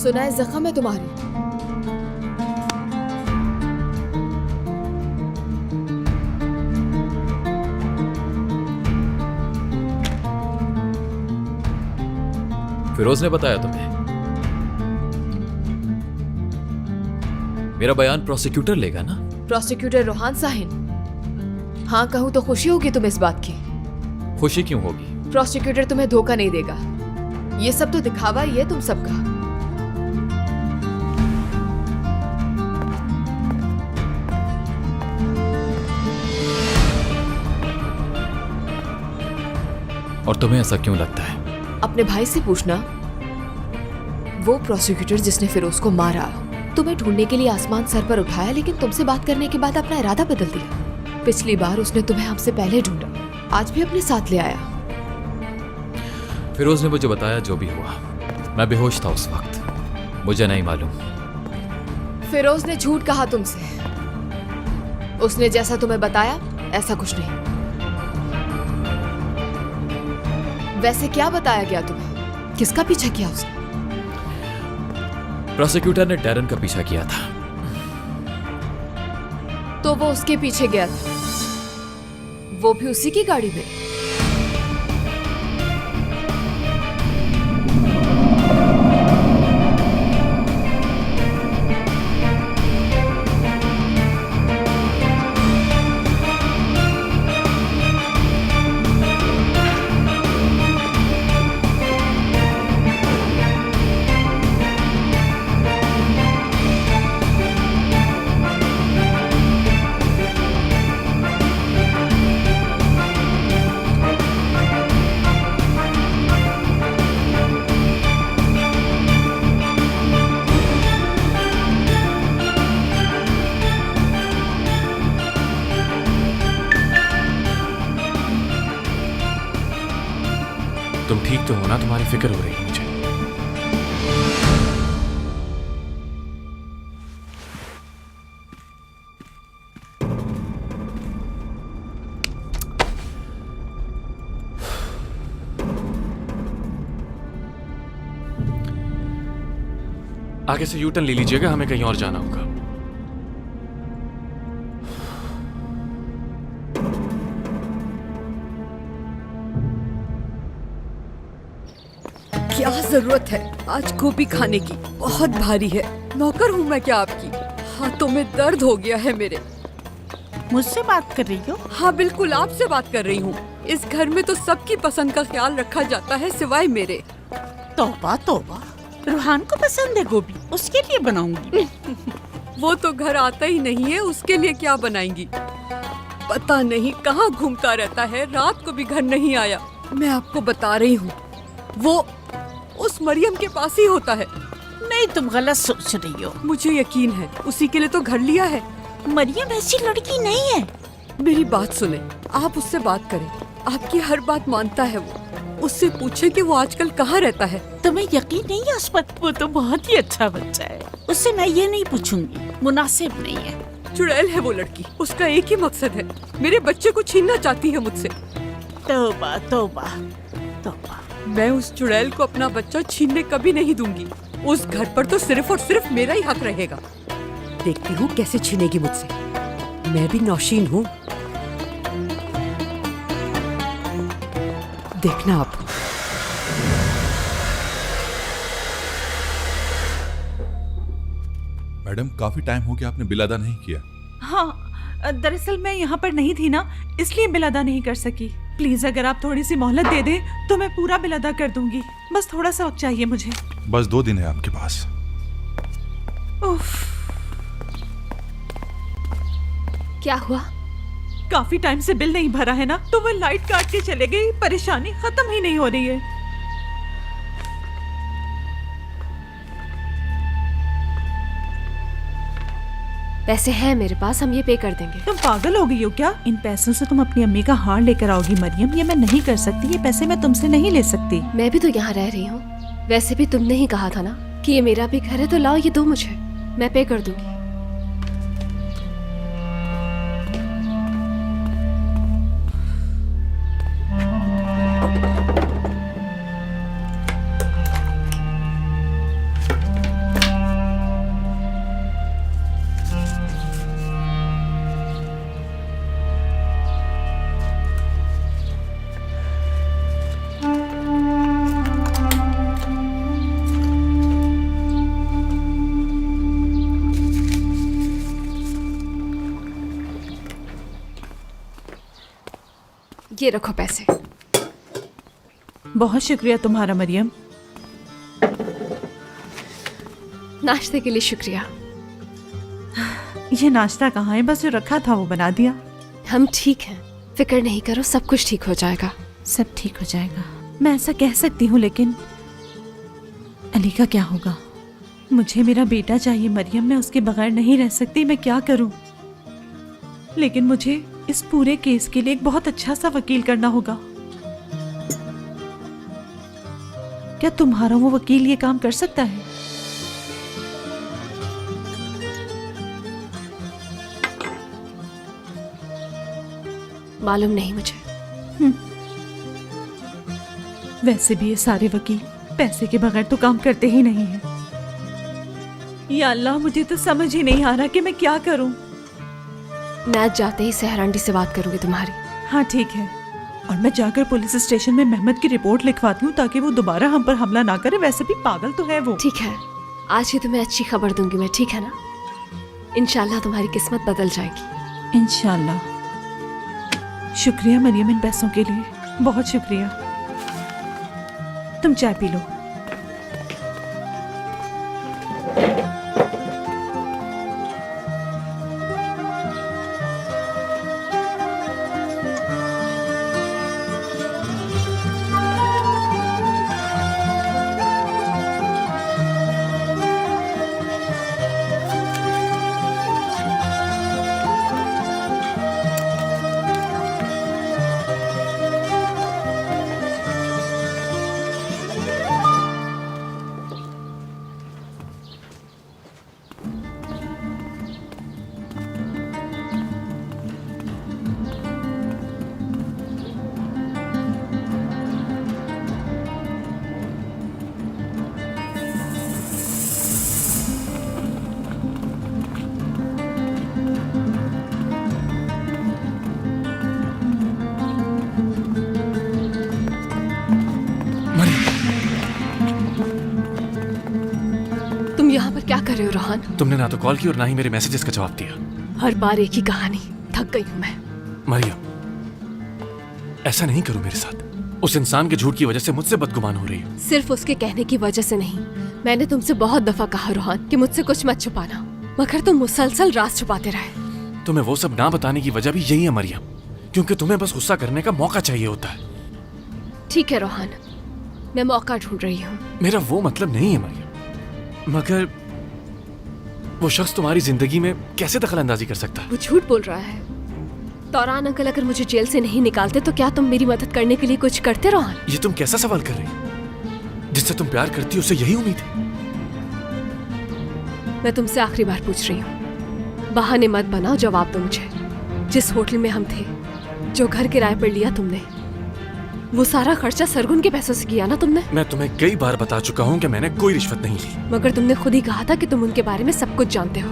सुना है जख्म है तुम्हारी। फिरोज ने बताया तुम्हें? मेरा बयान प्रोसिक्यूटर लेगा ना? प्रोसिक्यूटर रोहान साहिन? हाँ कहूँ तो खुशी होगी तुम्हें इस बात की। खुशी क्यों होगी? प्रोसिक्यूटर तुम्हें धोखा नहीं देगा। ये सब तो दिखावा ही है तुम सबका। और तुम्हें ऐसा क्यों लगता है? अपने भाई से पूछना, वो प्रोसिक्यूटर जिसने फिरोज को मारा। तुम्हें ढूंढने के लिए आसमान सर पर उठाया, लेकिन तुमसे बात करने के बाद अपना इरादा बदल दिया। पिछली बार उसने तुम्हें हमसे पहले ढूंढा, आज भी अपने साथ ले आया। फिरोज ने मुझे बताया जो भी हुआ। मैं बेहोश था उस वक्त, मुझे नहीं मालूम। फिरोज ने झूठ कहा तुमसे। उसने जैसा तुम्हें बताया ऐसा कुछ नहीं। वैसे क्या बताया गया तुम्हें? किसका पीछा किया उसने? प्रोसिक्यूटर ने डैरन का पीछा किया था। तो वो उसके पीछे गया था, वो भी उसी की गाड़ी में। तुम ठीक तो हो ना? तुम्हारी फिक्र हो रही है मुझे। आगे से यूटर्न ले लीजिएगा, हमें कहीं और जाना होगा। क्या जरूरत है आज गोभी खाने की? बहुत भारी है। नौकर हूँ मैं क्या आपकी? हाथों में दर्द हो गया है मेरे। मुझसे बात कर रही हो? हाँ बिल्कुल, आपसे बात कर रही हूँ। इस घर में तो सबकी पसंद का ख्याल रखा जाता है सिवाय मेरे। तौबा तौबा, रूहान को पसंद है गोभी, उसके लिए बनाऊंगी। वो तो घर आता ही नहीं है, उसके लिए क्या बनाएंगी? पता नहीं कहाँ घूमता रहता है, रात को भी घर नहीं आया। मैं आपको बता रही हूँ, वो उस मरियम के पास ही होता है। नहीं, तुम गलत सोच रही हो। मुझे यकीन है, उसी के लिए तो घर लिया है। मरियम ऐसी लड़की नहीं है। मेरी बात सुने, आप उससे बात करें, आपकी हर बात मानता है वो। उससे पूछे कि वो आजकल कहाँ रहता है। तुम्हें यकीन नहीं है उस पर? वो तो बहुत ही अच्छा बच्चा है, उससे मैं ये नहीं पूछूंगी, मुनासिब नहीं है। चुड़ैल है वो लड़की, उसका एक ही मकसद है, मेरे बच्चे को छीनना चाहती है मुझसे। तौबा तौबा तौबा। मैं उस चुड़ैल को अपना बच्चा छीनने कभी नहीं दूंगी। उस घर पर तो सिर्फ और सिर्फ मेरा ही हक रहेगा। देखती हूँ कैसे छीनेगी मुझसे। मैं भी नौशीन हूँ, देखना आप। मैडम, काफी टाइम हो गया आपने बिल अदा नहीं किया। हाँ, दरअसल मैं यहाँ पर नहीं थी ना, इसलिए बिल अदा नहीं कर सकी। प्लीज अगर आप थोड़ी सी मोहलत दे दे तो मैं पूरा बिल अदा कर दूंगी। बस थोड़ा सा वक्त चाहिए मुझे। बस 2 दिन है आपके पास। उफ, क्या हुआ? काफी टाइम से बिल नहीं भरा है ना, तो वो लाइट काट के चले गई। परेशानी खत्म ही नहीं हो रही है। पैसे हैं मेरे पास, हम ये पे कर देंगे। तुम पागल हो गई हो क्या? इन पैसों से तुम अपनी अम्मी का हार लेकर आओगी मरियम? ये मैं नहीं कर सकती, ये पैसे मैं तुमसे नहीं ले सकती। मैं भी तो यहाँ रह रही हूँ। वैसे भी तुमने ही कहा था ना कि ये मेरा भी घर है, तो लाओ ये दो मुझे, मैं पे कर दूंगी। ये रखो पैसे। बहुत शुक्रिया तुम्हारा मरियम। नाश्ते के लिए शुक्रिया। ये नाश्ता कहाँ है? बस जो रखा था वो बना दिया। हम ठीक हैं, फिक्र नहीं करो, सब कुछ ठीक हो जाएगा। सब ठीक हो जाएगा, मैं ऐसा कह सकती हूँ, लेकिन अली का क्या होगा? मुझे मेरा बेटा चाहिए मरियम, मैं उसके बगैर नहीं रह सकती। मैं क्या करूँ? लेकिन मुझे इस पूरे केस के लिए एक बहुत अच्छा सा वकील करना होगा। क्या तुम्हारा वो वकील ये काम कर सकता है? मालूम नहीं मुझे। वैसे भी ये सारे वकील पैसे के बगैर तो काम करते ही नहीं हैं। या अल्लाह, मुझे तो समझ ही नहीं आ रहा कि मैं क्या करूं। मैं जाते ही सहर आंटी से बात करूंगी तुम्हारी। हाँ ठीक है, और मैं जाकर पुलिस स्टेशन में मेहमद की रिपोर्ट लिखवाती हूँ ताकि वो दोबारा हम पर हमला ना करे। वैसे भी पागल तो है वो। ठीक है, आज ही तुम्हें अच्छी खबर दूंगी मैं, ठीक है ना? इंशाल्लाह तुम्हारी किस्मत बदल जाएगी। इंशाल्लाह। शुक्रिया मरियम इन पैसों के लिए, बहुत शुक्रिया। तुम चाय पी लो। तुम यहाँ पर क्या कर रहे हो रोहन? तुमने ना तो कॉल की और ना ही मेरे मैसेजेस का जवाब दिया। हर बार एक ही कहानी, थक गई हूँ मैं। मरियम, ऐसा नहीं करो मेरे साथ। उस इंसान के झूठ की वजह से मुझसे बदगुमान हो रही है। सिर्फ उसके कहने की वजह से नहीं, मैंने तुमसे बहुत दफा कहा रोहन कि मुझसे कुछ मत छुपाना, मगर तुम मुसलसल राज छुपाते रहे। तुम्हें वो सब ना बताने की वजह भी यही है मरियम, क्योंकि तुम्हें बस गुस्सा करने का मौका चाहिए होता है। ठीक है रोहन, मैं मौका ढूंढ रही हूँ। मेरा वो मतलब नहीं है मरियम, मगर वो शख्स तुम्हारी जिंदगी में कैसे दखल अंदाजी कर सकता है? वो झूठ बोल रहा है। तौरान अंकल अगर मुझे जेल से नहीं निकालते तो क्या तुम मेरी मदद करने के लिए कुछ करते रोहन? ये तुम कैसा सवाल कर रही हो? जिससे तुम प्यार करती हो उसे यही उम्मीद है? मैं तुमसे आखिरी बार पूछ रही हूँ, बहाने मत बनाओ, जवाब दो मुझे। जिस होटल में हम थे, जो घर किराए पर लिया तुमने, वो सारा खर्चा सरगुन के पैसों से किया ना तुमने? मैं तुम्हें कई बार बता चुका हूँ कि मैंने कोई रिश्वत नहीं ली। मगर तुमने खुद ही कहा था कि तुम उनके बारे में सब कुछ जानते हो।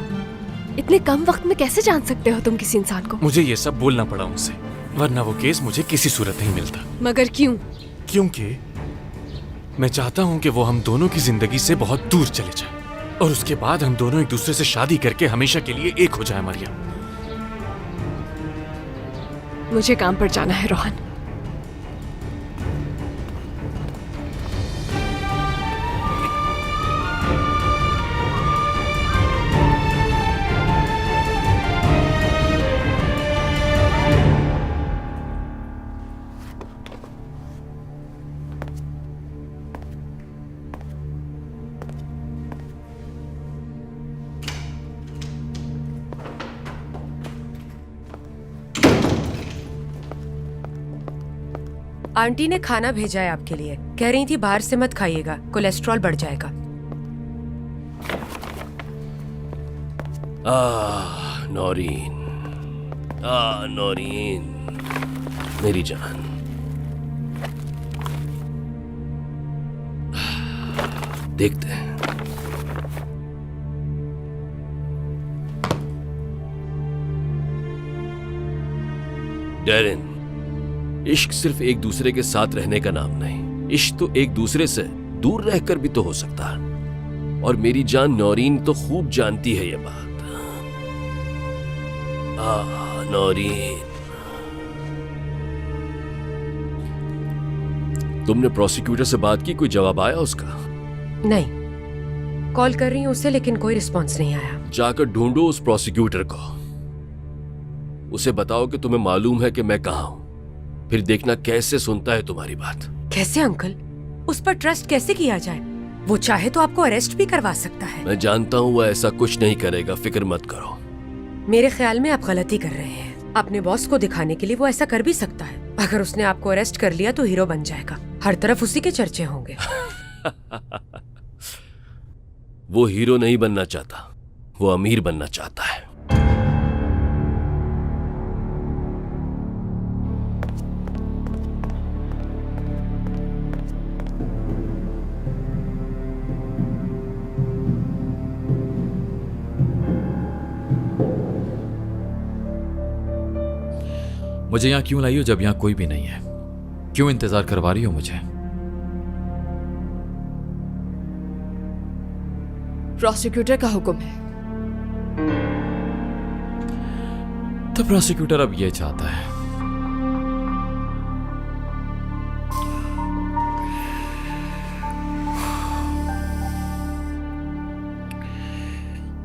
इतने कम वक्त में कैसे जान सकते हो तुम किसी इंसान को? मुझे ये सब बोलना पड़ा उनसे, वरना वो केस मुझे किसी सूरत नहीं मिलता। मगर क्यों? क्योंकि मैं चाहता हूँ कि वो हम दोनों की जिंदगी से बहुत दूर चले जाए और उसके बाद हम दोनों एक दूसरे से शादी करके हमेशा के लिए एक हो जाए। मरियम, मुझे काम पर जाना है रोहन। आंटी ने खाना भेजा है आपके लिए, कह रही थी बाहर से मत खाइएगा, कोलेस्ट्रॉल बढ़ जाएगा। नौरीन, नौरीन मेरी जान। देखते हैं। डेरिन, इश्क सिर्फ एक दूसरे के साथ रहने का नाम नहीं, इश्क तो एक दूसरे से दूर रहकर भी तो हो सकता है। और मेरी जान नौरीन तो खूब जानती है ये बात। नौरीन, तुमने प्रोसिक्यूटर से बात की, कोई जवाब आया उसका? नहीं, कॉल कर रही हूँ उसे लेकिन कोई रिस्पॉन्स नहीं आया। जाकर ढूंढो उस प्रोसिक्यूटर को, उसे बताओ कि तुम्हें मालूम है कि मैं कहाँ हूँ, फिर देखना कैसे सुनता है तुम्हारी बात। कैसे अंकल? उस पर ट्रस्ट कैसे किया जाए? वो चाहे तो आपको अरेस्ट भी करवा सकता है। मैं जानता हूँ वो ऐसा कुछ नहीं करेगा, फिक्र मत करो। मेरे ख्याल में आप गलती कर रहे हैं। अपने बॉस को दिखाने के लिए वो ऐसा कर भी सकता है। अगर उसने आपको अरेस्ट कर लिया तो हीरो बन जाएगा, हर तरफ उसी के चर्चे होंगे। वो हीरो नहीं बनना चाहता, वो अमीर बनना चाहता है। मुझे यहाँ क्यों लाई हो जब यहाँ कोई भी नहीं है? क्यों इंतजार करवा रही हो मुझे? प्रोसिक्यूटर का हुक्म है। तो प्रोसिक्यूटर अब ये चाहता है।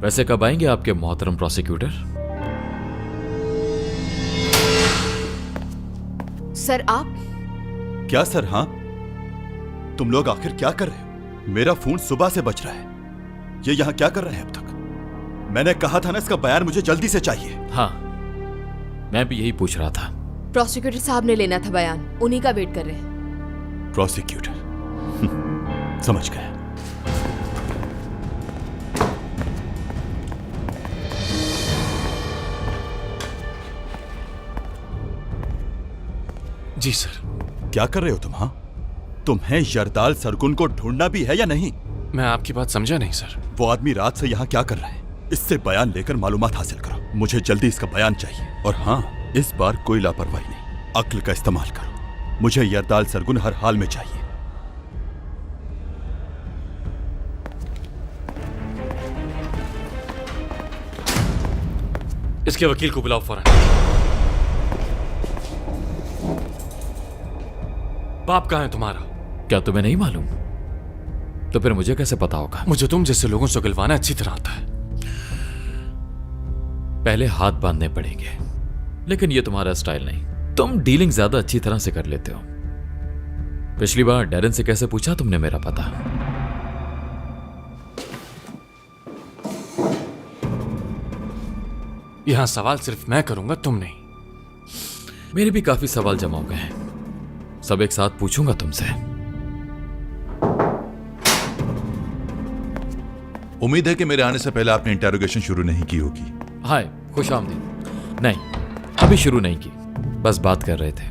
वैसे कब आएंगे आपके मोहतरम प्रोसिक्यूटर? सर आप? क्या सर? हाँ, तुम लोग आखिर क्या कर रहे हो? मेरा फोन सुबह से बज रहा है, ये यहाँ क्या कर रहे हैं अब तक? मैंने कहा था ना इसका बयान मुझे जल्दी से चाहिए। हाँ, मैं भी यही पूछ रहा था। प्रोसिक्यूटर साहब ने लेना था बयान, उन्हीं का वेट कर रहे हैं। प्रोसिक्यूटर, समझ गया। जी सर। क्या कर रहे हो तुम? हाँ, तुम्हें यरदाल सरगुन को ढूंढना भी है या नहीं? मैं आपकी बात समझा नहीं सर। वो आदमी रात से यहाँ क्या कर रहा है? इससे बयान लेकर मालूमात हासिल करो। मुझे जल्दी इसका बयान चाहिए। और हाँ, इस बार कोई लापरवाही नहीं, अक्ल का इस्तेमाल करो। मुझे यरदाल सरगुन हर हाल में चाहिए। इसके वकील को बुलाओ फौरन। बाप कहाँ है तुम्हारा? क्या तुम्हें नहीं मालूम? तो फिर मुझे कैसे पता होगा? मुझे तुम जैसे लोगों से उगलवाना अच्छी तरह आता है। पहले हाथ बांधने पड़ेंगे, लेकिन ये तुम्हारा स्टाइल नहीं। तुम डीलिंग ज्यादा अच्छी तरह से कर लेते हो। पिछली बार डैरन से कैसे पूछा तुमने मेरा पता? यहां सवाल सिर्फ मैं करूंगा, तुम नहीं। मेरे भी काफी सवाल जमा हो गए हैं, सब एक साथ पूछूंगा तुमसे। उम्मीद है कि मेरे आने से पहले आपने इंटेरोगेशन शुरू नहीं की होगी। हाय, खुश आमदीद। नहीं, अभी शुरू नहीं की, बस बात कर रहे थे।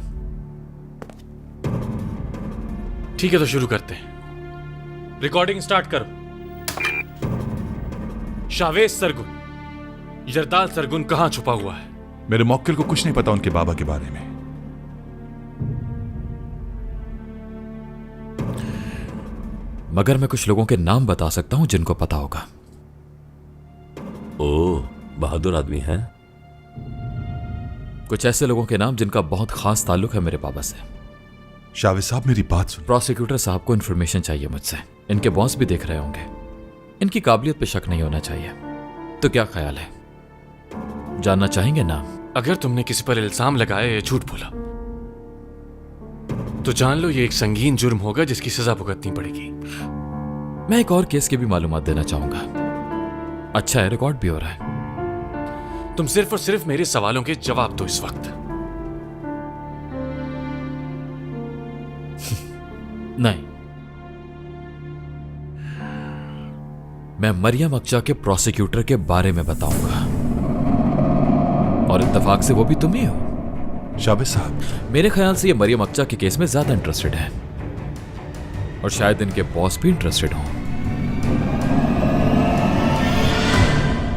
ठीक है तो शुरू करते हैं। रिकॉर्डिंग स्टार्ट करो। शावेज सरगुन, यरदाल सरगुन कहां छुपा हुआ है? मेरे मौक्किल को कुछ नहीं पता उनके बाबा के बारे में। मगर मैं कुछ लोगों के नाम बता सकता हूं जिनको पता होगा। ओह, बहादुर आदमी है। कुछ ऐसे लोगों के नाम जिनका बहुत खास ताल्लुक है मेरे बाबा से। शावेज साहब, मेरी बात सुन। प्रोसिक्यूटर साहब को इन्फॉर्मेशन चाहिए मुझसे। इनके बॉस भी देख रहे होंगे। इनकी काबिलियत पे शक नहीं होना चाहिए। तो क्या ख्याल है, जानना चाहेंगे नाम? अगर तुमने किसी पर इल्जाम लगाया या झूठ बोला तो जान लो ये एक संगीन जुर्म होगा जिसकी सजा भुगतनी पड़ेगी। मैं एक और केस की भी मालूमात देना चाहूंगा। अच्छा है, रिकॉर्ड भी हो रहा है। तुम सिर्फ और सिर्फ मेरे सवालों के जवाब दो इस वक्त। नहीं, मैं मरियम अक्चा के प्रोसिक्यूटर के बारे में बताऊंगा, और इत्तेफाक से वो भी तुम ही हो। शावेज साहब, मेरे ख्याल से ये मरियम अक्चा के केस में ज्यादा इंटरेस्टेड है, और शायद इनके बॉस भी इंटरेस्टेड हों।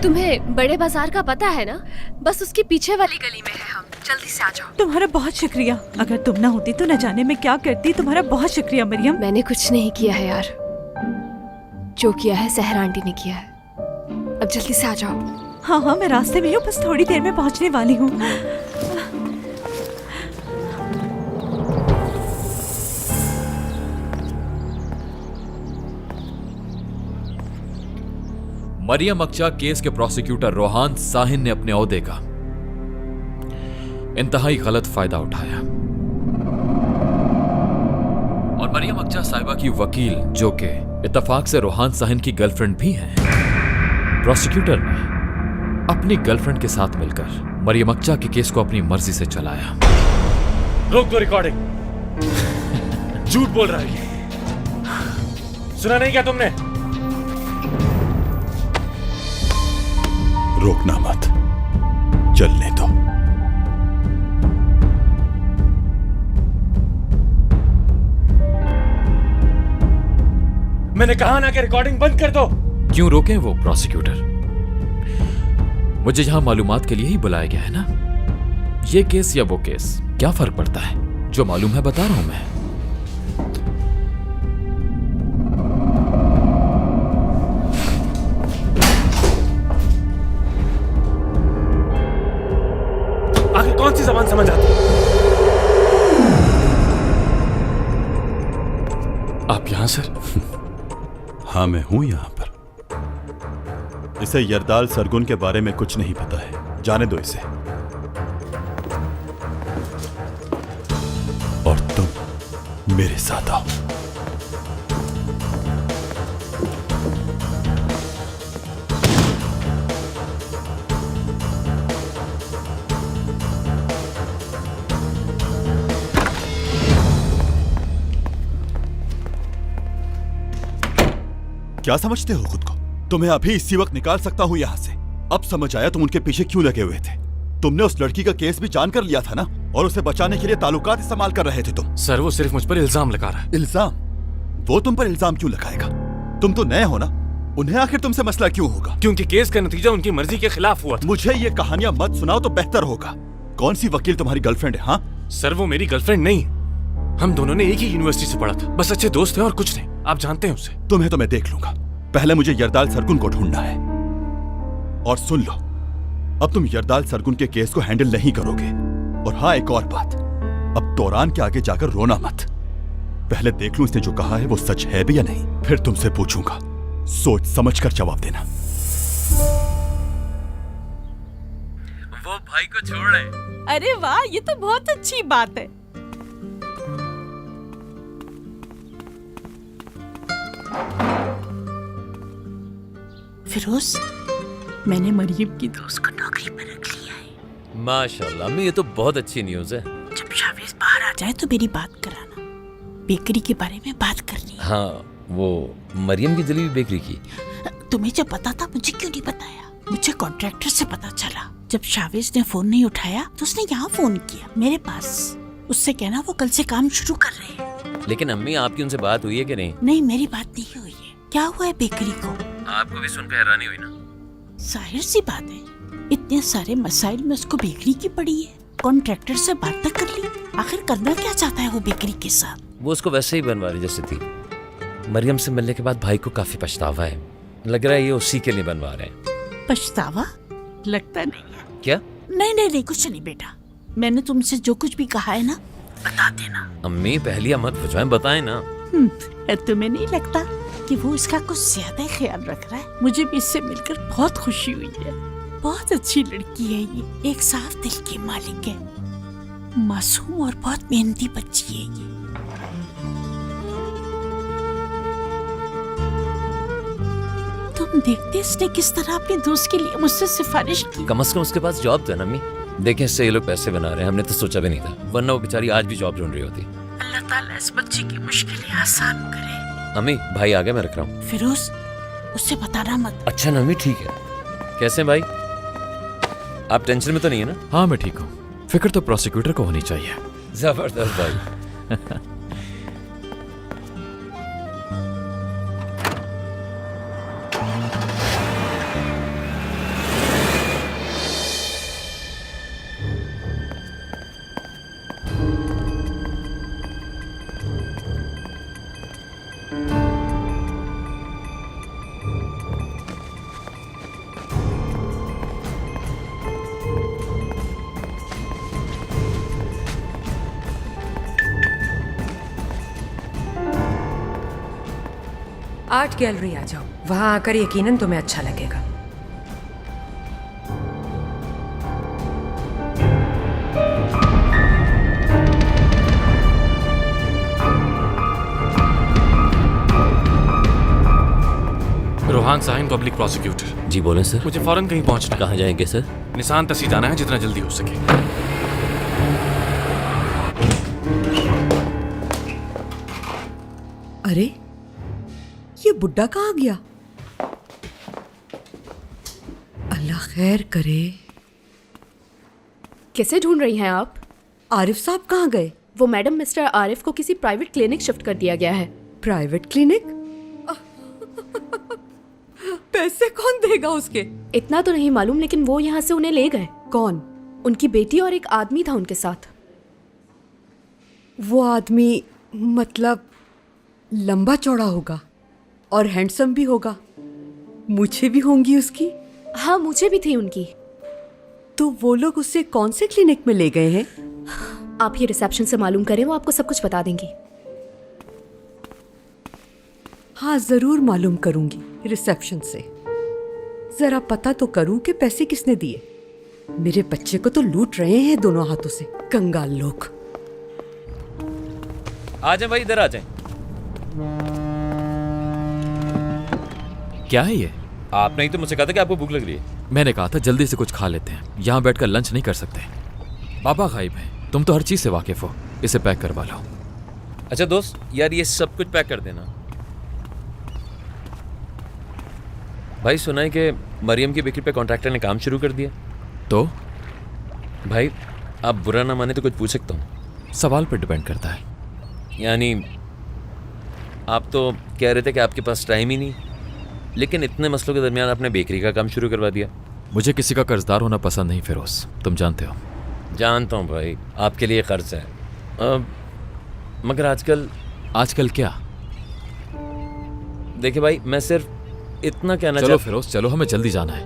तुम्हें बड़े बाजार का पता है ना? बस उसके पीछे वाली गली में है हम। जल्दी से आ जाओ। तुम्हारा बहुत शुक्रिया। अगर तुम ना होती तो न जाने मैं क्या करती। तुम्हारा बहुत शुक्रिया मरियम। मैंने कुछ नहीं किया है यार, जो किया है सहरा आंटी ने किया है। अब जल्दी से आ जाओ। हाँ हाँ, मैं रास्ते में हूँ, बस थोड़ी देर में पहुँचने वाली हूँ। मरियम अक्चा केस के प्रोसिक्यूटर रोहान साहिन ने अपने ओहदे का इंतहाई गलत फायदा उठाया और मरियम अक्चा साहिबा की वकील, जो कि इत्तेफाक से रोहान साहिन की गर्लफ्रेंड भी हैं, प्रोसिक्यूटर ने अपनी गर्लफ्रेंड के साथ मिलकर मरियम अक्चा के केस को अपनी मर्जी से चलाया। रोक दो रिकॉर्डिंग। झूठ बोल रहा है। सुना नहीं क्या तुमने? रोकना मत, चलने दो। मैंने कहा ना कि रिकॉर्डिंग बंद कर दो। क्यों रोकें वो प्रोसिक्यूटर? मुझे यहां मालूमात के लिए ही बुलाया गया है ना। ये केस या वो केस, क्या फर्क पड़ता है? जो मालूम है बता रहा हूं मैं। आखिर कौन सी जबान समझ आती है? आप यहां सर? हाँ, मैं हूं यहां पर। इसे यरदाल सरगुन के बारे में कुछ नहीं पता है, जाने दो इसे। और तुम मेरे साथ आओ। क्या समझते हो खुद को? तुम्हें अभी इसी वक्त निकाल सकता हूं यहां से। अब समझ आया तुम उनके पीछे क्यों लगे हुए थे। तुमने उस लड़की का केस भी जान कर लिया था ना, और उसे बचाने के लिए ताल्लुकात इस्तेमाल कर रहे थे तुम। सर वो सिर्फ मुझ पर इल्जाम लगा रहा है। इल्जाम? वो तुम पर इल्जाम क्यों लगाएगा? तुम तो नए हो ना, उन्हें आखिर तुमसे मसला क्यों होगा? क्योंकि केस का नतीजा उनकी मर्जी के खिलाफ हुआ था। मुझे ये कहानियां मत सुनाओ तो बेहतर होगा। कौन सी वकील तुम्हारी गर्लफ्रेंड है? हाँ सर वो मेरी गर्लफ्रेंड नहीं, हम दोनों ने एक ही यूनिवर्सिटी से पढ़ा था, बस अच्छे दोस्त हैं और कुछ नहीं। आप जानते हैं उसे। तुम्हें तो मैं देख लूंगा, पहले मुझे यरदाल सरगुन को ढूंढना है। और सुन लो, अब तुम यरदाल सरगुन के केस को हैंडल नहीं करोगे। और हाँ, एक और बात, अब तोरान के आगे जाकर रोना मत। पहले देख लूं इसने जो कहा है वो सच है भी या नहीं, फिर तुमसे पूछूंगा। सोच समझ कर जवाब देना। वो भाई को छोड़ रहे। अरे वाह, ये तो बहुत अच्छी बात है। फिरोज, मैंने मरियम की दोस्त को नौकरी पर रख लिया है। माशाल्लाह, अम्मी ये तो बहुत अच्छी न्यूज़ है। जब शावेज बाहर आ जाए तो मेरी बात कराना, बेकरी के बारे में बात करनी है। हाँ, वो मरियम की जलेबी बेकरी की। तुम्हें जब पता था मुझे क्यों नहीं बताया? मुझे कॉन्ट्रैक्टर से पता चला। जब शावेज ने फोन नहीं उठाया तो उसने यहाँ फोन किया मेरे पास। उससे कहना वो कल से काम शुरू कर रहे हैं। लेकिन अम्मी आपकी उनसे बात हुई है कि नहीं? नहीं, मेरी बात नहीं हुई है। क्या हुआ है बेकरी को? आपको भी सुनकर हैरानी हुई ना? जाहिर सी बात है, इतने सारे मसाइल में उसको बेकरी की पड़ी है। कॉन्ट्रैक्टर से बात तक कर ली। आखिर करना क्या चाहता है वो बेकरी के साथ? वो उसको वैसे ही बनवा रही जैसे थी। मरियम से मिलने के बाद भाई को काफी पछतावा है। लग रहा है ये उसी के लिए बनवा रहे हैं। पछतावा? लगता नहीं है। क्या? नहीं, कुछ नहीं बेटा। मैंने तुमसे जो कुछ भी कहा है ना, बता देना। अम्मी पहलिया मत बुझाएं, बताएं ना। तुम्हें नहीं लगता कि वो इसका कुछ ज्यादा ख्याल रख रहा है? मुझे भी इससे मिलकर बहुत खुशी हुई है। बहुत अच्छी लड़की है ये, एक साफ दिल की मालिक है, मासूम और बहुत मेहनती बच्ची है ये। तुम देखते इसने किस तरह अपने दोस्त के लिए मुझसे सिफारिश की। कम से कम उसके पास जॉब था ना अम्मी। देखें इससे ये लोग पैसे बना रहे हैं, हमने तो सोचा भी नहीं था, वरना वो बेचारी आज भी जॉब ढूंढ रही होती। अल्लाह ताला इस बच्चे की मुश्किलें आसान करे। अम्मी भाई आ गए, मैं रख रहा हूँ। फिरोज, उससे बताना मत। अच्छा ना अम्मी, ठीक है। कैसे हैं भाई? आप टेंशन में तो नहीं है ना? हाँ मैं ठीक हूँ। फिक्र तो प्रोसिक्यूटर को होनी चाहिए। जबरदस्त भाई। आर्ट गैलरी आ जाओ, वहां आकर यकीनन तुम्हें अच्छा लगेगा। Rohan Sahin, public prosecutor. जी बोले सर। मुझे फौरन कहीं पहुंचना है। कहाँ जाएंगे सर? निशान तसी जाना है, जितना जल्दी हो सके। अरे ये बुड्ढा कहाँ गया? अल्लाह खैर करे। किसे ढूंढ रही हैं आप? आरिफ साहब कहाँ गए? वो मैडम, मिस्टर आरिफ को किसी प्राइवेट क्लिनिक शिफ्ट कर दिया गया है। Private clinic? पैसे कौन देगा उसके? इतना तो नहीं मालूम, लेकिन वो यहाँ से उन्हें ले गए। कौन? उनकी बेटी और एक आदमी था उनके साथ। वो आदमी मतलब लंबा चौड़ा होगा और हैंडसम भी होगा। मुझे भी होंगी उसकी। हाँ, मुझे भी थी उनकी। तो वो लोग उससे कौन से क्लिनिक में ले गए हैं? आप ये रिसेप्शन से मालूम करें, वो आपको सब कुछ बता देंगी। हाँ, जरूर मालूम करूंगी रिसेप्शन से। जरा पता तो करूं कि पैसे किसने दिए। मेरे बच्चे को तो लूट रहे हैं दोनों हाथों से, कंगाल लोग। आ जाए भाई, इधर आ जाए। क्या है ये? आपने ही तो मुझसे कहा था कि आपको भूख लग रही है। मैंने कहा था जल्दी से कुछ खा लेते हैं, यहाँ बैठकर लंच नहीं कर सकते। पापा गायब है, तुम तो हर चीज से वाकिफ हो। इसे पैक करवा लो। अच्छा दोस्त, यार ये सब कुछ पैक कर देना। भाई सुना है कि मरियम की बिक्री पे कॉन्ट्रैक्टर ने काम शुरू कर दिया। तो भाई आप बुरा ना माने तो कुछ पूछ सकता हूँ? सवाल पर डिपेंड करता है। यानी आप तो कह रहे थे कि आपके पास टाइम ही नहीं, लेकिन इतने मसलों के दरमियान आपने बेकरी का काम शुरू करवा दिया। मुझे किसी का कर्जदार होना पसंद नहीं फिरोज, तुम जानते हो। जानता हूँ भाई, आपके लिए कर्ज है। मगर आजकल क्या? देखिए भाई, मैं सिर्फ इतना कहना चलो फिरोज, चलो, हमें जल्दी जाना है।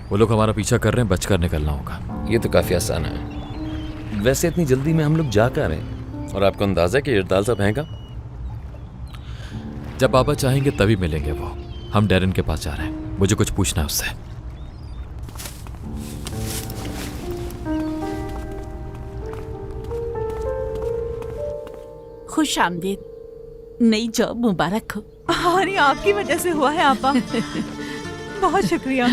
वो लोग हमारा पीछा कर रहे हैं, बचकर निकलना होगा। ये तो काफी आसान है। वैसे इतनी जल्दी में हम लोग जा कर रहे हैं, और आपको अंदाजा है कि यरदाल साहब हैं कहाँ? जब पापा चाहेंगे तभी मिलेंगे वो। हम डैरन के पास जा रहे हैं, मुझे कुछ पूछना है उससे। खुश आमदीद, नई जॉब मुबारक हो। हाँ, नहीं, आपकी वजह से हुआ है आपा। बहुत शुक्रिया।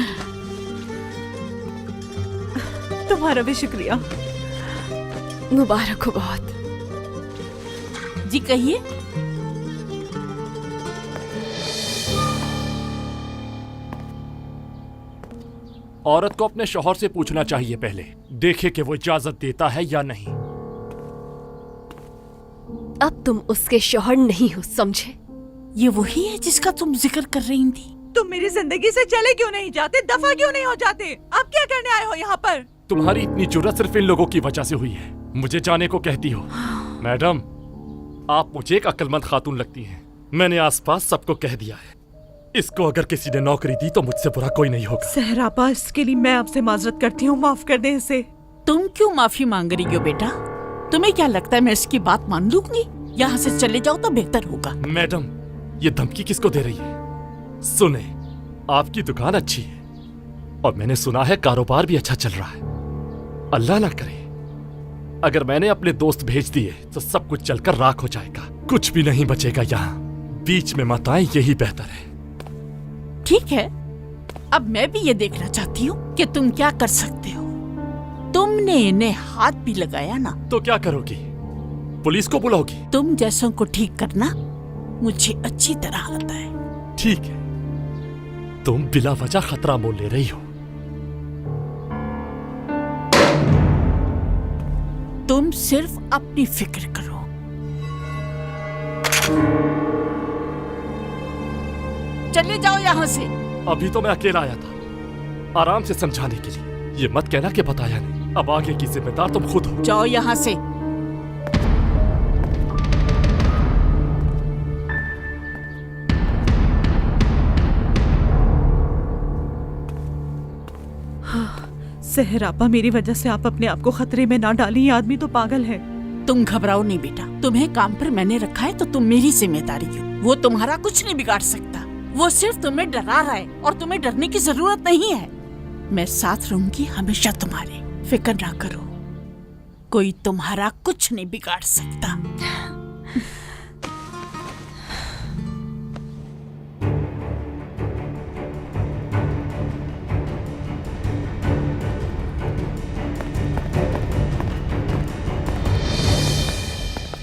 तुम्हारा भी शुक्रिया। मुबारक हो बहुत। जी कहिए। औरत को अपने शौहर से पूछना चाहिए पहले, देखे कि वो इजाजत देता है या नहीं। अब तुम उसके शौहर नहीं हो, समझे? ये वही है जिसका तुम जिक्र कर रही थी। तुम मेरी जिंदगी से चले क्यों नहीं जाते? दफा क्यों नहीं हो जाते? आप क्या करने आए हो यहाँ पर? तुम्हारी इतनी जुर्रत सिर्फ इन लोगों की वजह से हुई है। मुझे जाने को कहती हो। मैडम, आप मुझे एक अक्लमंद खातून लगती हैं। मैंने आसपास सबको कह दिया है। इसको अगर किसी ने नौकरी दी तो मुझसे बुरा कोई नहीं होगा। सहरापा, इसके लिए मैं आपसे माजरत करती हूँ, माफ कर दें इसे। तुम क्यों माफी मांग रही हो बेटा? तुम्हें क्या लगता है मैं इसकी बात मान लूंगी? यहाँ से चले जाओ तो बेहतर होगा। मैडम, ये धमकी किसको दे रही है? सुने, आपकी दुकान अच्छी है और मैंने सुना है कारोबार भी अच्छा चल रहा है। अल्लाह ना करे अगर मैंने अपने दोस्त भेज दिए तो सब कुछ जलकर राख हो जाएगा, कुछ भी नहीं बचेगा यहाँ। बीच में मत आए, यही बेहतर है। ठीक है, अब मैं भी ये देखना चाहती हूँ कि तुम क्या कर सकते हो। तुमने इन्हें हाथ भी लगाया ना, तो क्या करोगी? पुलिस को बुलाओगी? तुम जैसों को ठीक करना मुझे अच्छी तरह आता है। ठीक है, तुम बिला वजह खतरा मोल ले रही हो। तुम सिर्फ अपनी फिक्र करो। चले जाओ यहाँ से। अभी तो मैं अकेला आया था, आराम से समझाने के लिए। ये मत कहना कि बताया नहीं। अब आगे की जिम्मेदार तुम खुद हो। जाओ यहाँ से। सहरापा, मेरी वजह से आप अपने आप को खतरे में ना डालिए। ये आदमी तो पागल है। तुम घबराओ नहीं बेटा, तुम्हें काम पर मैंने रखा है तो तुम मेरी जिम्मेदारी हो। वो तुम्हारा कुछ नहीं बिगाड़ सकता, वो सिर्फ तुम्हें डरा रहा है और तुम्हें डरने की जरूरत नहीं है। मैं साथ रहूंगी हमेशा तुम्हारे, फिक्र ना करो, कोई तुम्हारा कुछ नहीं बिगाड़ सकता।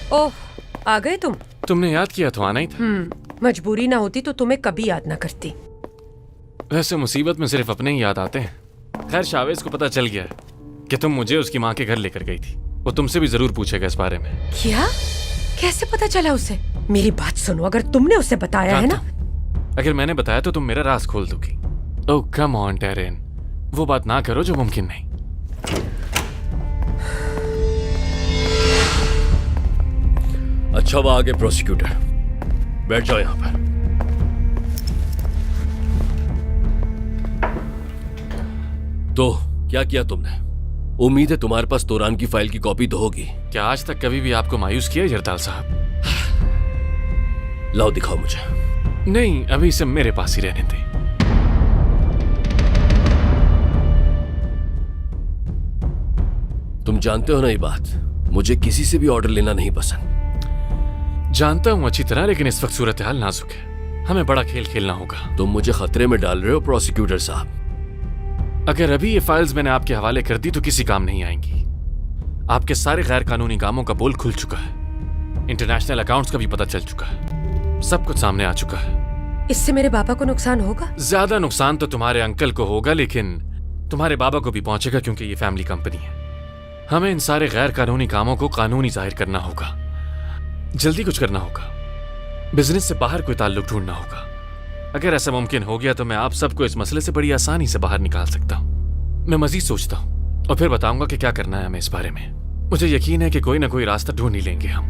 ओह, आ गए तुम? तुमने याद किया तो आना ही था। मजबूरी ना होती तो तुम्हें कभी याद ना करती। वैसे मुसीबत में सिर्फ अपने ही याद आते हैं। खैर, शावेज को पता चल गया है कि तुम मुझे उसकी माँ के घर लेकर गई थी। वो तुमसे भी जरूर पूछेगा इस बारे में। क्या? कैसे पता चला उसे? मेरी बात सुनो, अगर तुमने उसे बताया है ना। अगर मैंने बताया तो तुम मेरा राज खोल दोगी। ओह कम ऑन टेरेन, वो बात ना करो जो मुमकिन नहीं। अच्छा, वो आगे प्रोसिक्यूटर, बैठ जाओ यहां पर। तो क्या किया तुमने? उम्मीद है तुम्हारे पास तोरान की फाइल की कॉपी तो होगी। क्या आज तक कभी भी आपको मायूस किया जरदाल साहब? लाओ दिखाओ मुझे। नहीं, अभी इसे मेरे पास ही रहने दे। तुम जानते हो ना ये बात, मुझे किसी से भी ऑर्डर लेना नहीं पसंद। जानता हूं अच्छी तरह, लेकिन इस वक्त सूरत हाल नाजुक है, हमें बड़ा खेल खेलना होगा। तुम मुझे खतरे में डाल रहे हो प्रोसिक्यूटर साहब। अगर अभी ये फाइल्स मैंने आपके हवाले कर दी तो किसी काम नहीं आएंगी। आपके सारे गैर कानूनी कामों का पोल खुल चुका है, इंटरनेशनल अकाउंट्स का भी पता चल चुका है, सब कुछ सामने आ चुका है। इससे मेरे पापा को नुकसान होगा? ज्यादा नुकसान तो तुम्हारे अंकल को होगा, लेकिन तुम्हारे बाबा को भी पहुंचेगा, क्योंकि ये फैमिली कंपनी है। हमें इन सारे गैर कानूनी कामों को कानूनी जाहिर करना होगा। जल्दी कुछ करना होगा, बिजनेस से बाहर कोई ताल्लुक ढूंढना होगा। अगर ऐसा मुमकिन हो गया तो मैं आप सबको इस मसले से बड़ी आसानी से बाहर निकाल सकता हूँ। मैं मजीद सोचता हूँ और फिर बताऊंगा कि क्या करना है हमें इस बारे में। मुझे यकीन है कि कोई ना कोई रास्ता ढूंढ ही लेंगे हम।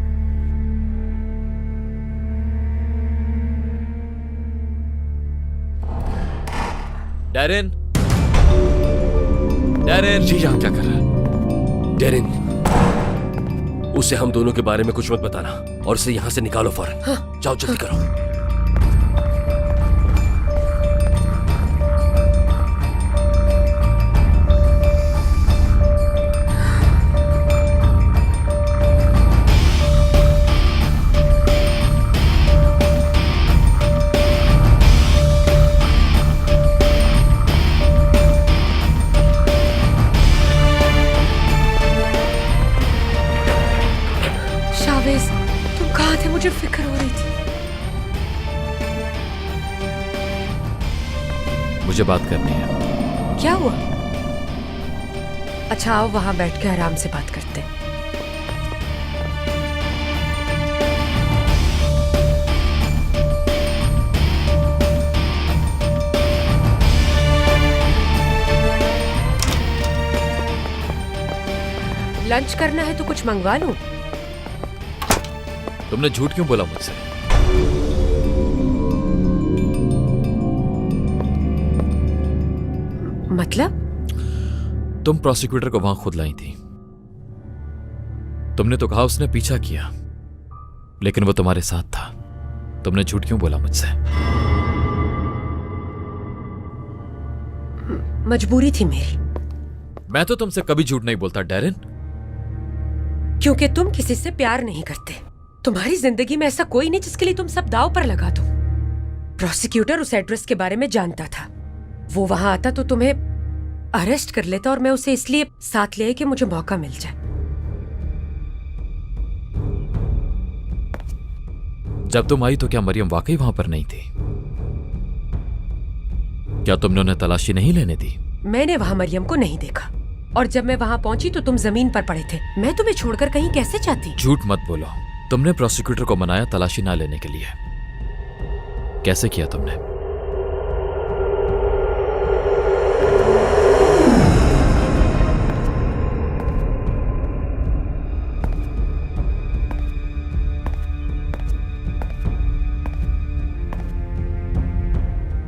डैरेन, डैरेन, ये यहाँ क्या कर रहा है? डेरिन, उसे हम दोनों के बारे में कुछ मत बताना और उसे यहाँ से निकालो फौरन। हाँ। जाओ जल्दी करो। तुम कहाँ थे? मुझे फिक्र हो रही थी। मुझे बात करनी है। क्या हुआ? अच्छा आओ वहां बैठ के आराम से बात करते हैं। लंच करना है तो कुछ मंगवा लूं? तुमने झूठ क्यों बोला मुझसे? मतलब? तुम प्रोसिक्यूटर को वहां खुद लाई थी। तुमने तो कहा उसने पीछा किया, लेकिन वो तुम्हारे साथ था। तुमने झूठ क्यों बोला मुझसे? मजबूरी थी मेरी। मैं तो तुमसे कभी झूठ नहीं बोलता डैरेन। क्योंकि तुम किसी से प्यार नहीं करते। तुम्हारी जिंदगी में ऐसा कोई नहीं जिसके लिए तुम सब दांव पर लगा दो। प्रोसिक्यूटर उस एड्रेस के बारे में जानता था। वो वहां आता तो तुम्हें अरेस्ट कर लेता और मैं उसे इसलिए साथ ले आई कि मुझे मौका मिल जाए। जब तुम आई तो क्या मरियम वाकई वहां पर नहीं थी? क्या तुमने उन्हें तलाशी नहीं लेने दी? मैंने वहां मरियम को नहीं देखा और जब मैं वहां पहुंची तो तुम जमीन पर पड़े थे। मैं तुम्हें छोड़कर कहीं कैसे जाती? झूठ मत बोलो। तुमने प्रोसिक्यूटर को मनाया तलाशी ना लेने के लिए। कैसे किया तुमने?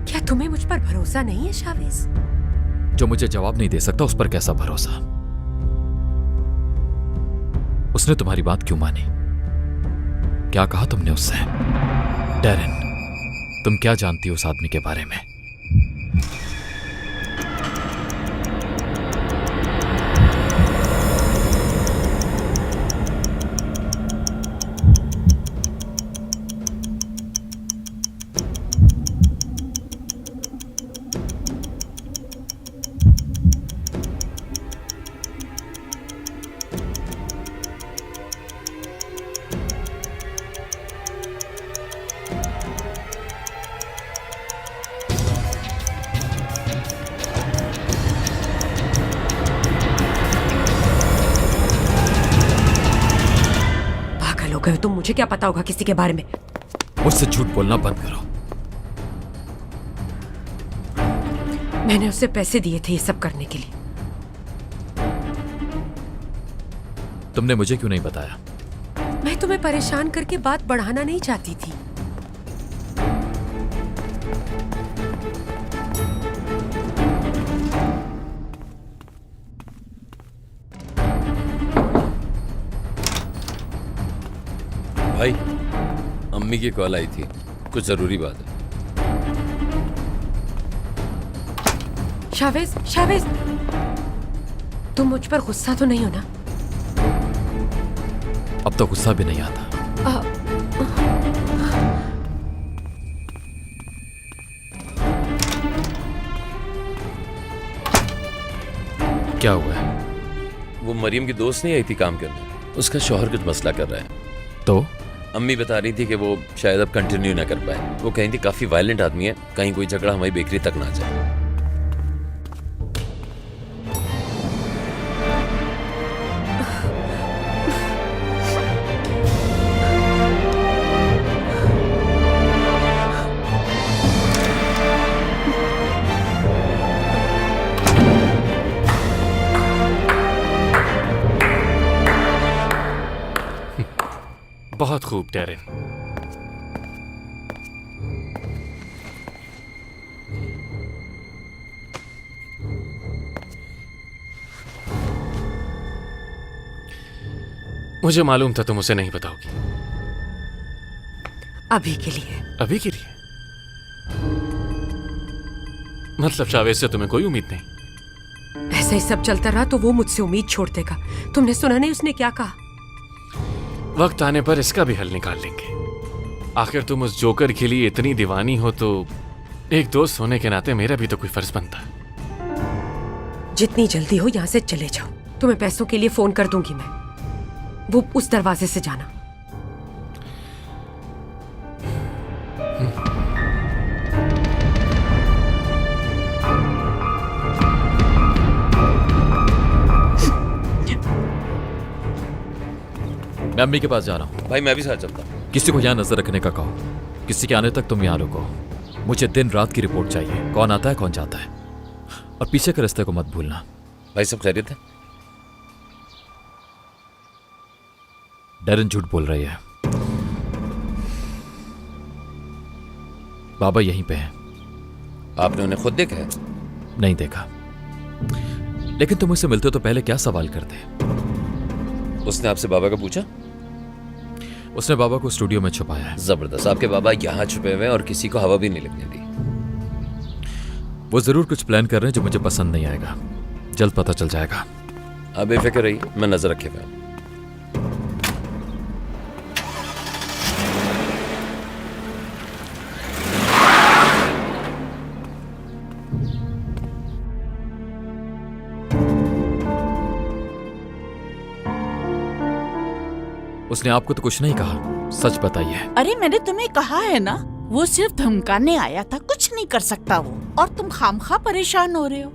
क्या तुम्हें मुझ पर भरोसा नहीं है शावेज? जो मुझे जवाब नहीं दे सकता उस पर कैसा भरोसा? उसने तुम्हारी बात क्यों मानी? क्या कहा तुमने उससे? डेरेन, तुम क्या जानती हो उस आदमी के बारे में? हो गए तुम, मुझे क्या पता होगा किसी के बारे में? मुझसे झूठ बोलना बंद करो। मैंने उसे पैसे दिए थे ये सब करने के लिए। तुमने मुझे क्यों नहीं बताया? मैं तुम्हें परेशान करके बात बढ़ाना नहीं चाहती थी। भाई, अम्मी की कॉल आई थी, कुछ जरूरी बात है। शावेज, शावेज, तुम मुझ पर गुस्सा तो नहीं हो ना? अब तो गुस्सा भी नहीं आता। क्या हुआ है? वो मरियम की दोस्त नहीं आई थी काम करने, उसका शौहर कुछ मसला कर रहा है। तो अम्मी बता रही थी कि वो शायद अब कंटिन्यू ना कर पाए। वो कहीं थी काफी वायलेंट आदमी है, कहीं कोई झगड़ा हमारी बेकरी तक ना जाए। बहुत खूब डेरेन। मुझे मालूम था तुम उसे नहीं बताओगी। अभी के लिए। अभी के लिए? मतलब शावेज से तुम्हें कोई उम्मीद नहीं? ऐसा ही सब चलता रहा तो वो मुझसे उम्मीद छोड़ देगा। तुमने सुना नहीं उसने क्या कहा? वक्त आने पर इसका भी हल निकाल लेंगे। आखिर तुम उस जोकर के लिए इतनी दीवानी हो तो एक दोस्त होने के नाते मेरा भी तो कोई फर्ज बनता। जितनी जल्दी हो यहाँ से चले जाओ। तुम्हें पैसों के लिए फोन कर दूंगी मैं। वो उस दरवाजे से जाना। मैं अम्मी के पास जा रहा हूँ। भाई मैं भी साथ चलता हूँ। किसी को यहाँ नजर रखने का कहो। किसी के आने तक तुम यहाँ रुको। मुझे दिन रात की रिपोर्ट चाहिए, कौन आता है कौन जाता है। और पीछे के रास्ते को मत भूलना। भाई सब खैरियत है? डेरेन झूठ बोल रही है। बाबा यहीं पे हैं। आपने उन्हें खुद देखा है? नहीं देखा, लेकिन तुम उससे मिलते तो पहले क्या सवाल करते? उसने आपसे बाबा का पूछा? उसने बाबा को स्टूडियो में छुपाया है। जबरदस्त। आपके बाबा यहाँ छुपे हुए हैं और किसी को हवा भी नहीं लगने दी। वो जरूर कुछ प्लान कर रहे हैं जो मुझे पसंद नहीं आएगा। जल्द पता चल जाएगा। आप बेफिक्र रहिए, मैं नजर रखे हुए हूं। उसने आपको तो कुछ नहीं कहा, सच बताइए। अरे मैंने तुम्हें कहा है ना, वो सिर्फ धमकाने आया था, कुछ नहीं कर सकता वो। और तुम खामखा परेशान हो रहे हो।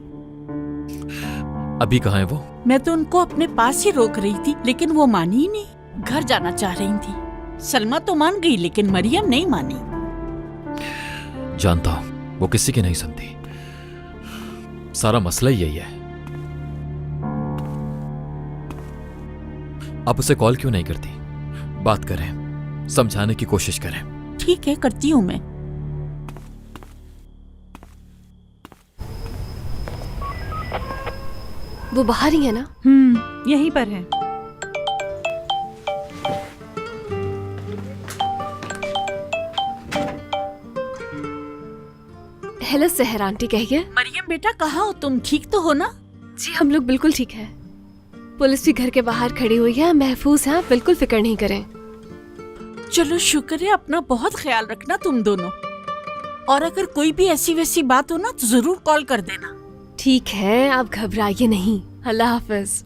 अभी कहाँ है वो? मैं तो उनको अपने पास ही रोक रही थी, लेकिन वो मानी ही नहीं। घर जाना चाह रही थी। सलमा तो मान गई, लेकिन मरियम नहीं मानी। जानता हूँ वो किसी की नहीं सुनती। सारा मसला ही यही है। आप उसे कॉल क्यों नहीं करती? बात करें, समझाने की कोशिश करें। ठीक है, करती हूँ मैं। वो बाहर ही है ना? यहीं पर है। हेलो सहर आंटी, कहिए। मरियम बेटा, कहाँ हो तुम? ठीक तो हो ना? जी हम लोग बिल्कुल ठीक है। पुलिस भी घर के बाहर खड़ी हुई है, महफूज है, बिल्कुल फिक्र नहीं करें। चलो शुक्र है, अपना बहुत ख्याल रखना तुम दोनों। और अगर कोई भी ऐसी वैसी बात हो ना तो जरूर कॉल कर देना। ठीक है, आप घबराइए नहीं। अल्लाह हाफिज।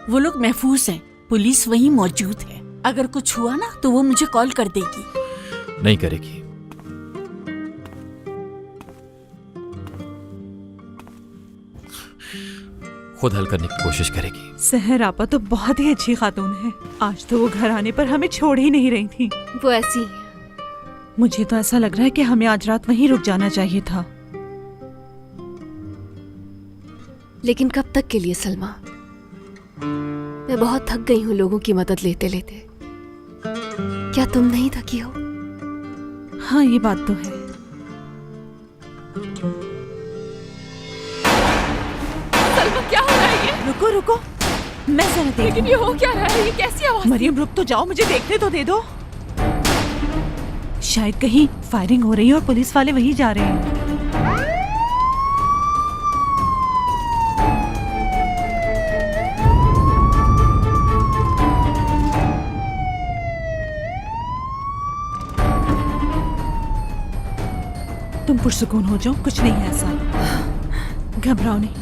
वो लोग महफूज हैं, पुलिस वहीं मौजूद है। अगर कुछ हुआ ना तो वो मुझे कॉल कर देगी। नहीं करेगी। खुद हल करने की कोशिश करेगी। सहर आपा तो बहुत ही अच्छी खातून है। आज तो वो घर आने पर हमें छोड़ ही नहीं रही थी। वो ऐसी ही है। मुझे तो ऐसा लग रहा है कि हमें आज रात वहीं रुक जाना चाहिए था। लेकिन कब तक के लिए सलमा? मैं बहुत थक गई हूँ लोगों की मदद लेते लेते। क्या तुम नहीं थकी हो? हाँ, ये बात तो है। सलमा क्या हो रहा है ये? रुको रुको, मैं जरा देखूं। लेकिन ये हो क्या रहा है? ये कैसी आवाज? मरियम रुक तो जाओ, मुझे देखने तो दे दो। शायद कहीं फायरिंग हो रही है और पुलिस वाले वहीं जा रहे हैं। तुम पुरसुकून हो जाओ, कुछ नहीं है ऐसा। घबराओ नहीं।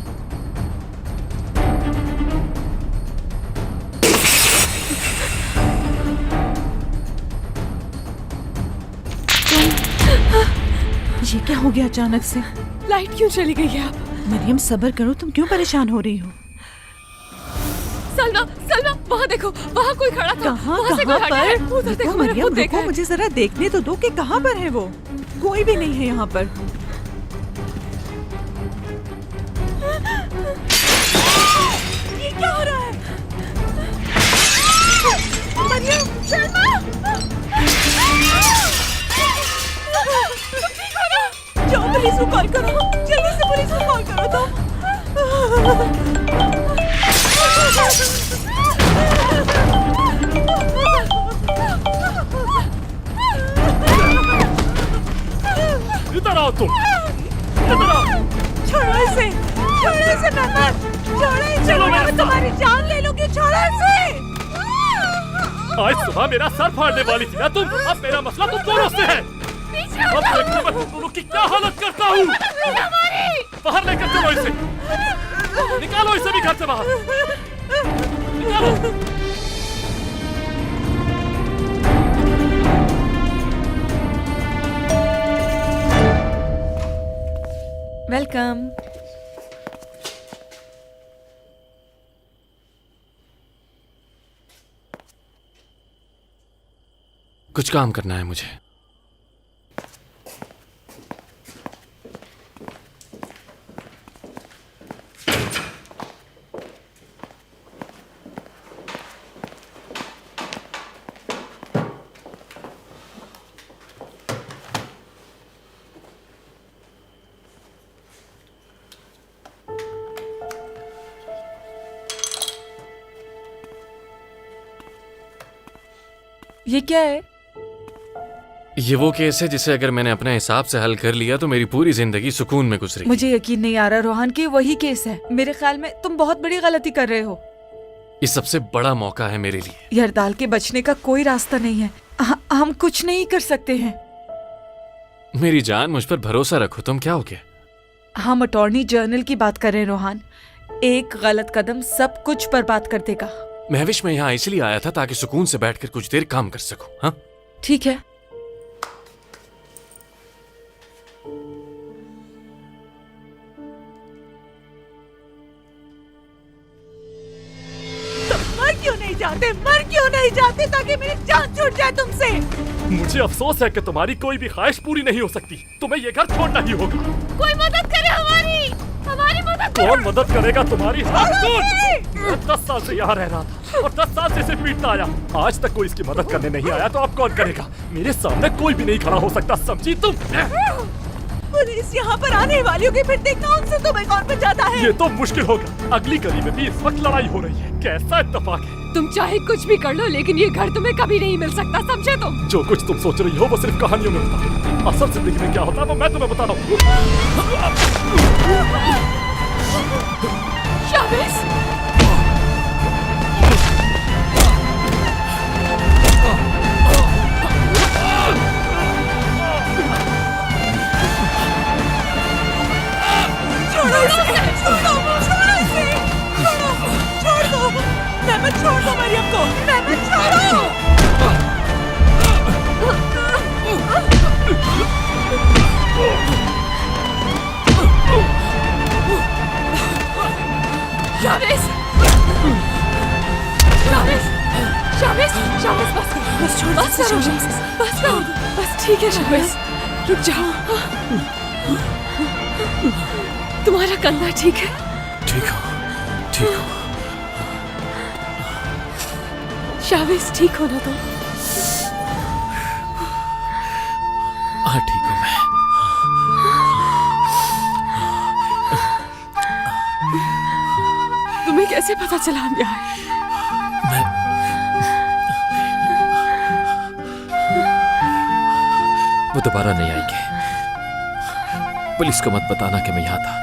ये क्या हो गया अचानक से? लाइट क्यों चली गई है? आप मरियम सब्र करो, तुम क्यों परेशान हो रही हो? सलमा, सलमा वहाँ देखो, वहाँ कोई खड़ा था। कहाँ वहाँ से कोई हटा है। उधर देखो, मैंने मरियम खुद देखा रुको, है। मुझे जरा देखने तो दो कि कहाँ पर है वो। कोई भी नहीं है यहाँ पर। ये क्या हो रहा है? मरियम, सलमा! ठीक हो ना? जाओ पुलिस को कॉल करो, जल्दी से पुलिस को कॉल करो तुम। इधर आओ तुम, इधर आओ। छोड़ो इसे, छोड़ो इसे मेहमान, छोड़ो इसे, मैं तुम्हारी जान ले लूंगी, छोड़ो इसे। आज सुबह मेरा सर फाड़ने वाली थी ना तुम, अब मेरा मसला तुम दोनों से है। अब देखो मैं तुम दोनों की क्या हालत करता हूँ। बाहर लेकर चलो इसे, निकालो इसे भी घर से बाहर, निकालो। वेलकम। कुछ काम करना है मुझे। ये क्या है? ये वो केस है जिसे अगर मैंने अपने हिसाब से हल कर लिया तो मेरी पूरी जिंदगी सुकून में गुजरेगी। मुझे यकीन नहीं आ रहा रोहान कि वही केस है। मेरे ख्याल में तुम बहुत बड़ी गलती कर रहे हो। ये सबसे बड़ा मौका है मेरे लिए। यरदाल के बचने का कोई रास्ता नहीं है। हम कुछ नहीं कर सकते हैं। मेरी जान, मुझ पर भरोसा रखो। तुम क्या हो गया? हम अटॉर्नी जनरल की बात कर रहे हैं रोहान। एक गलत कदम सब कुछ बर्बाद कर देगा। महविश, मैं यहाँ इसलिए आया था ताकि सुकून से बैठकर कुछ देर काम कर सकूं। हाँ ठीक है। मर क्यों नहीं जाते? मर क्यों नहीं जाते ताकि मेरी जान छूट जाए तुमसे? मुझे अफसोस है कि तुम्हारी कोई भी ख्वाहिश पूरी नहीं हो सकती। तुम्हें ये घर छोड़ना ही होगा। कोई मदद करे हमारी, हमारी मदद करो। कौन मदद करेगा तुम्हारी? मैं 10 साल से यहाँ रह रहा था और 10 साल से इसे पीटता आया। आज तक कोई इसकी मदद करने नहीं आया तो अब कौन करेगा? मेरे सामने कोई भी नहीं खड़ा हो सकता, समझी तुम? पुलिस यहाँ पर आने वाली होगी, फिर देखना उनसे तुम्हें कौन बचाता है। ये तो मुश्किल होगा। अगली गली में भी इस वक्त लड़ाई हो रही है। कैसा इत्तेफाक है। तुम चाहे कुछ भी कर लो, लेकिन ये घर तुम्हें कभी नहीं मिल सकता, समझे तुम? जो कुछ तुम सोच रही हो वो सिर्फ कहानियों में होता है। असल जिंदगी में क्या होता है वो मैं तुम्हें बता रहा हूँ। शाबिश! छोड़ दो मरियम को। छोड़ो। शाबिश! बस छोड़, बस करो, बस करो, बस ठीक है शाबिश, रुक जाओ। तुम्हारा कंधा ठीक है? ठीक हो। शाबिश, ठीक हो ना तुम? हाँ ठीक हूँ मैं। तुम्हें कैसे पता चला हम यहाँ हैं? वो दोबारा नहीं आएंगे। पुलिस को मत बताना कि मैं यहाँ था।